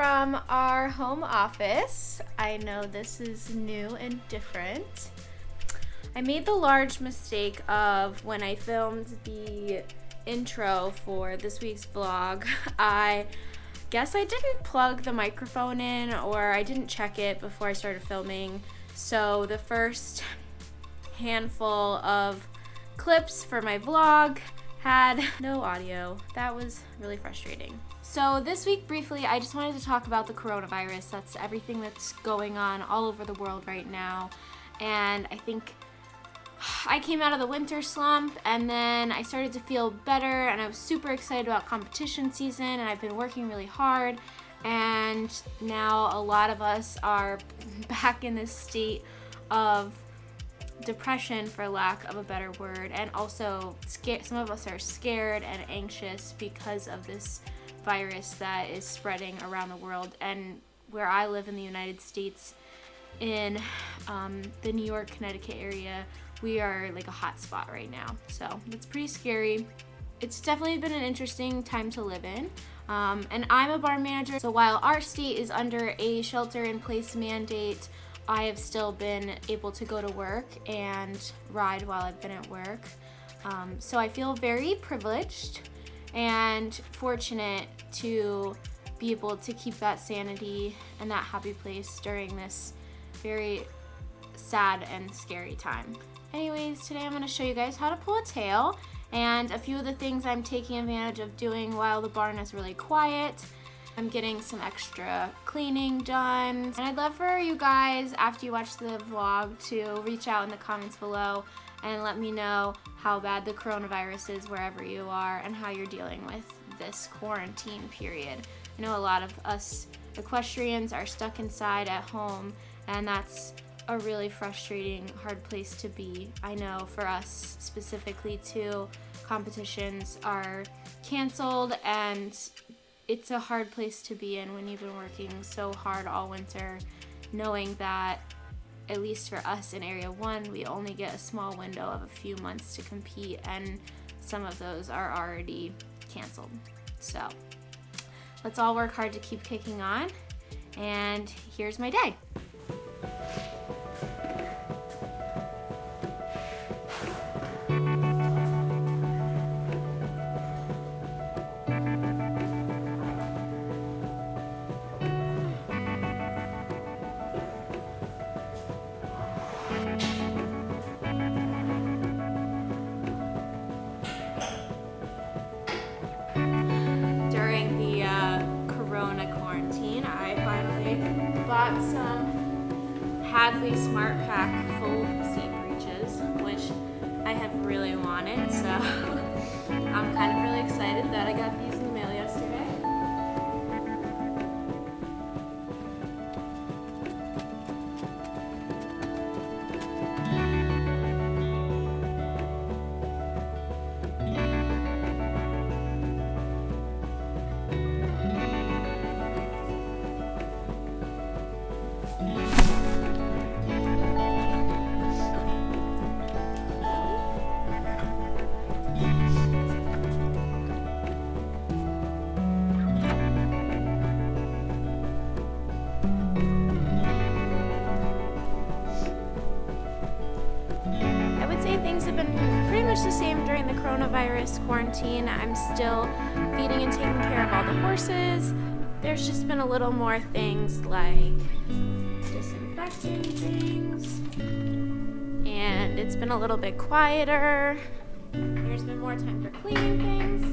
from our home office. I know this is new and different. I made the large mistake of when I filmed the intro for this week's vlog, I guess I didn't plug the microphone in, or I didn't check it before I started filming. So the first handful of clips for my vlog had no audio. That was really frustrating. So this week, briefly, I just wanted to talk about the coronavirus. That's everything that's going on all over the world right now. And I think I came out of the winter slump, and then I started to feel better, and I was super excited about competition season, and I've been working really hard. And now a lot of us are back in this state of depression, for lack of a better word, and also some of us are scared and anxious because of this virus that is spreading around the world. And where I live in the United States, in the New York, Connecticut area, we are like a hot spot right now. So it's pretty scary. It's definitely been an interesting time to live in. And I'm a barn manager, so while our state is under a shelter-in-place mandate, I have still been able to go to work and ride while I've been at work. So I feel very privileged and fortunate to be able to keep that sanity and that happy place during this very sad and scary time. Anyways, today I'm going to show you guys how to pull a tail and a few of the things I'm taking advantage of doing while the barn is really quiet. I'm getting some extra cleaning done, and I'd love for you guys, after you watch the vlog, to reach out in the comments below and let me know how bad the coronavirus is wherever you are and how you're dealing with this quarantine period. I know a lot of us equestrians are stuck inside at home, and that's a really frustrating, hard place to be. I know for us specifically too, competitions are canceled, and it's a hard place to be in when you've been working so hard all winter, knowing that, at least for us in Area 1, we only get a small window of a few months to compete, and some of those are already canceled. So let's all work hard to keep kicking on, and here's my day. During the corona quarantine, I finally bought some Hadley SmartPak full seat breeches, which I have really wanted, so I'm kind of really excited that I got these in the mail yesterday. Things have been pretty much the same during the coronavirus quarantine. I'm still feeding and taking care of all the horses. There's just been a little more things like disinfecting things, and it's been a little bit quieter. There's been more time for cleaning things,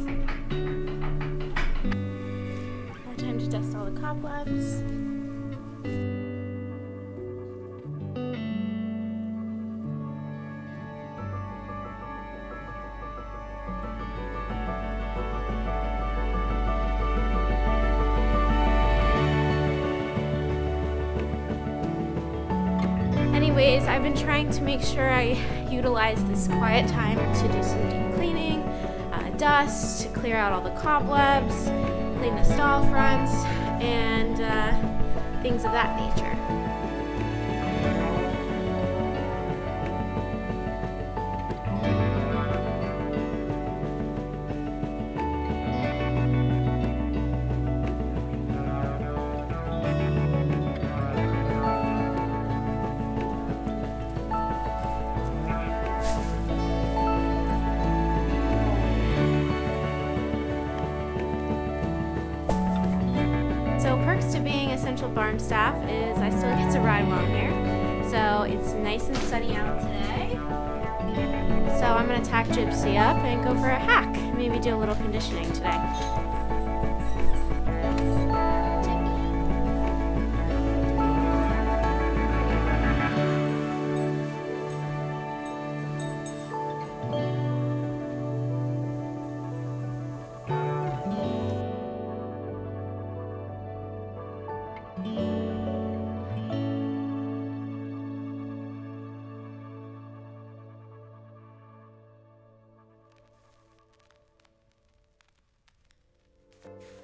more time to dust all the cobwebs. Anyways, I've been trying to make sure I utilize this quiet time to do some deep cleaning, dust, clear out all the cobwebs, clean the stall fronts, and things of that nature. barn staff is I still get to ride while I'm here. So it's nice and sunny out today. So I'm gonna tack Gypsy up and go for a hack. Maybe do a little conditioning today.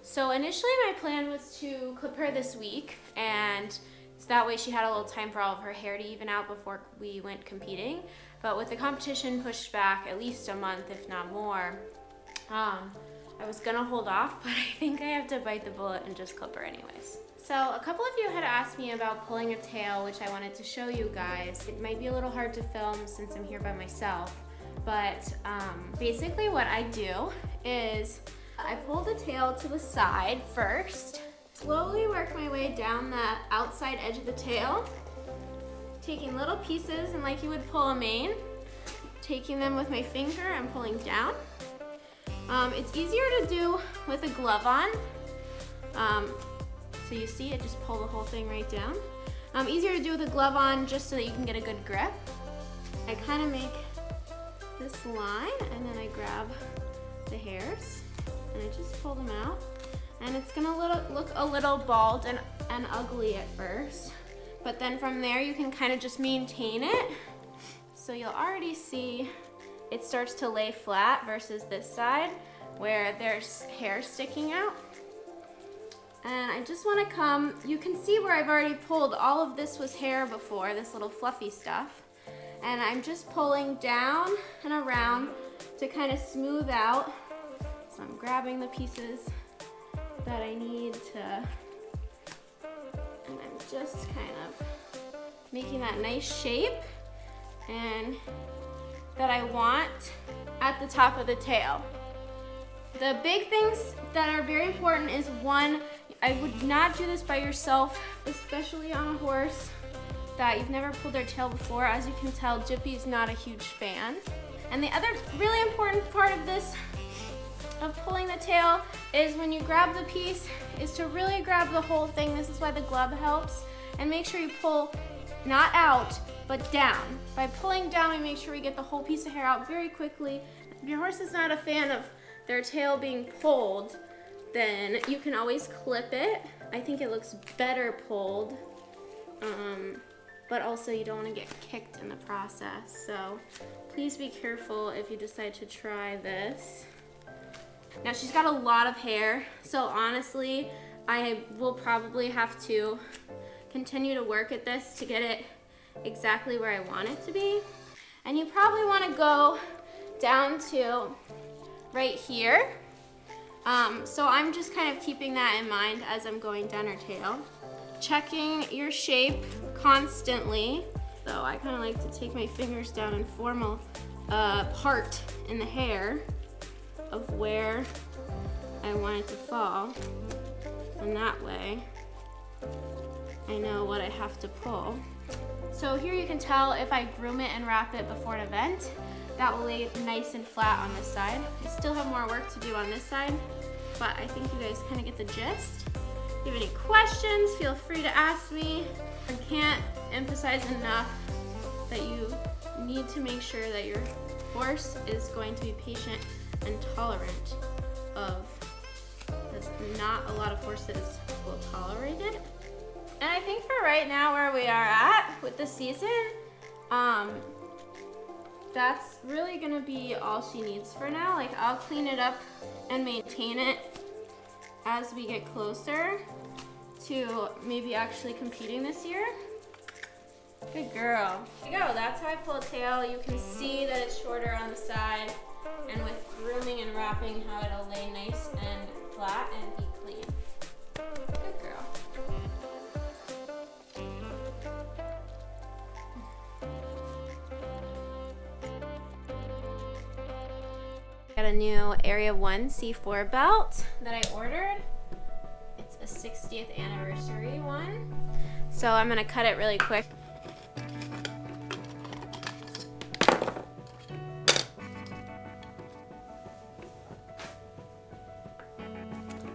So initially my plan was to clip her this week, and so that way she had a little time for all of her hair to even out before we went competing. But with the competition pushed back at least a month, if not more, I was gonna hold off, but I think I have to bite the bullet and just clip her anyways. So a couple of you had asked me about pulling a tail, which I wanted to show you guys. It might be a little hard to film since I'm here by myself, but basically what I do is I pull the tail to the side first, slowly work my way down the outside edge of the tail, taking little pieces, and like you would pull a mane, taking them with my finger and pulling down. It's easier to do with a glove on. So you see, it just pull the whole thing right down. Easier to do with a glove on just so that you can get a good grip. I kind of make this line and then I grab the hairs and I just pull them out. And it's gonna look a little bald and ugly at first, but then from there you can kind of just maintain it. So you'll already see it starts to lay flat versus this side where there's hair sticking out. And I just wanna come, you can see where I've already pulled, all of this was hair before, this little fluffy stuff. And I'm just pulling down and around to kind of smooth out. So I'm grabbing the pieces that I need to, and I'm just kind of making that nice shape and that I want at the top of the tail. The big things that are very important is, one, I would not do this by yourself, especially on a horse that you've never pulled their tail before. As you can tell, Jippy's not a huge fan. And the other really important part of this, of pulling the tail, is when you grab the piece, is to really grab the whole thing. This is why the glove helps. And make sure you pull not out, but down. By pulling down, we make sure we get the whole piece of hair out very quickly. If your horse is not a fan of their tail being pulled, then you can always clip it. I think it looks better pulled, but also you don't want to get kicked in the process. So please be careful if you decide to try this. Now she's got a lot of hair, so honestly, I will probably have to continue to work at this to get it exactly where I want it to be. And you probably want to go down to right here. So I'm just kind of keeping that in mind as I'm going down her tail. Checking your shape constantly. So I kind of like to take my fingers down and form a part in the hair of where I want it to fall. And that way, I know what I have to pull. So here you can tell if I groom it and wrap it before an event, that will lay nice and flat on this side. I still have more work to do on this side, but I think you guys kind of get the gist. If you have any questions, feel free to ask me. I can't emphasize enough that you need to make sure that your horse is going to be patient and tolerant of this. Not a lot of horses will tolerate it. And I think for right now where we are at with the season, that's really gonna be all she needs for now. Like, I'll clean it up and maintain it as we get closer to maybe actually competing this year. Good girl. There you go, that's how I pull a tail. You can see that it's shorter on the side, and with grooming and wrapping, how it'll lay nice and flat and be clean. Good girl. Got a new Area 1 C4 belt that I ordered. It's a 60th anniversary one. So I'm gonna cut it really quick.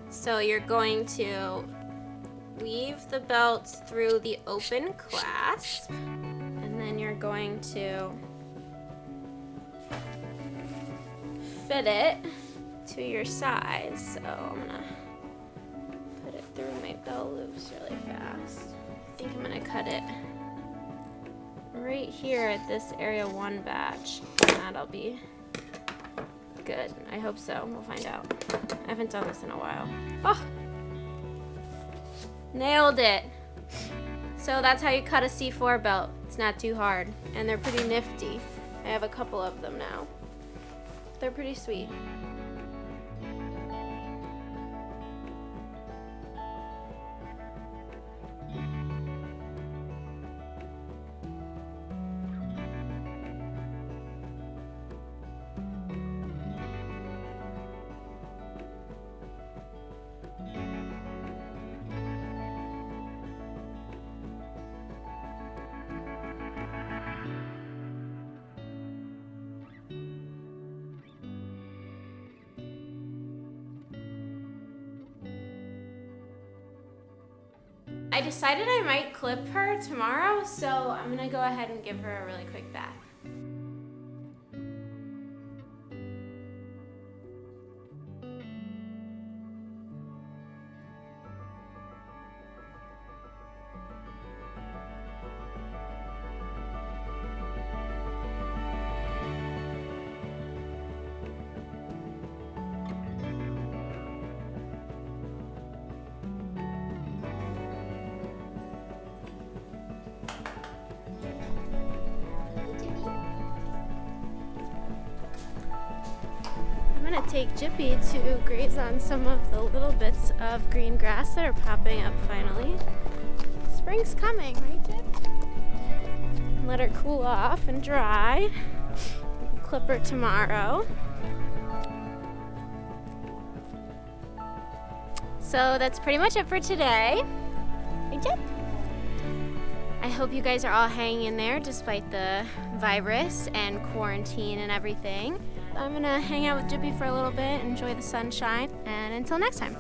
So you're going to weave the belt through the open clasp, and then you're going to fit it to your size. So I'm gonna put it through my belt loops really fast. I think I'm gonna cut it right here at this area 1 batch, and that'll be good. I hope so. We'll find out. I haven't done this in a while. Oh! Nailed it! So that's how you cut a C4 belt. It's not too hard, and they're pretty nifty. I have a couple of them now. They're pretty sweet. I decided I might clip her tomorrow, so I'm gonna go ahead and give her a really quick bath. I'm gonna take Jippy to graze on some of the little bits of green grass that are popping up finally. Spring's coming, right, Jip? Let her cool off and dry. We'll clip her tomorrow. So that's pretty much it for today. Right, Jip? I hope you guys are all hanging in there despite the virus and quarantine and everything. I'm gonna hang out with Jippy for a little bit, enjoy the sunshine, and until next time.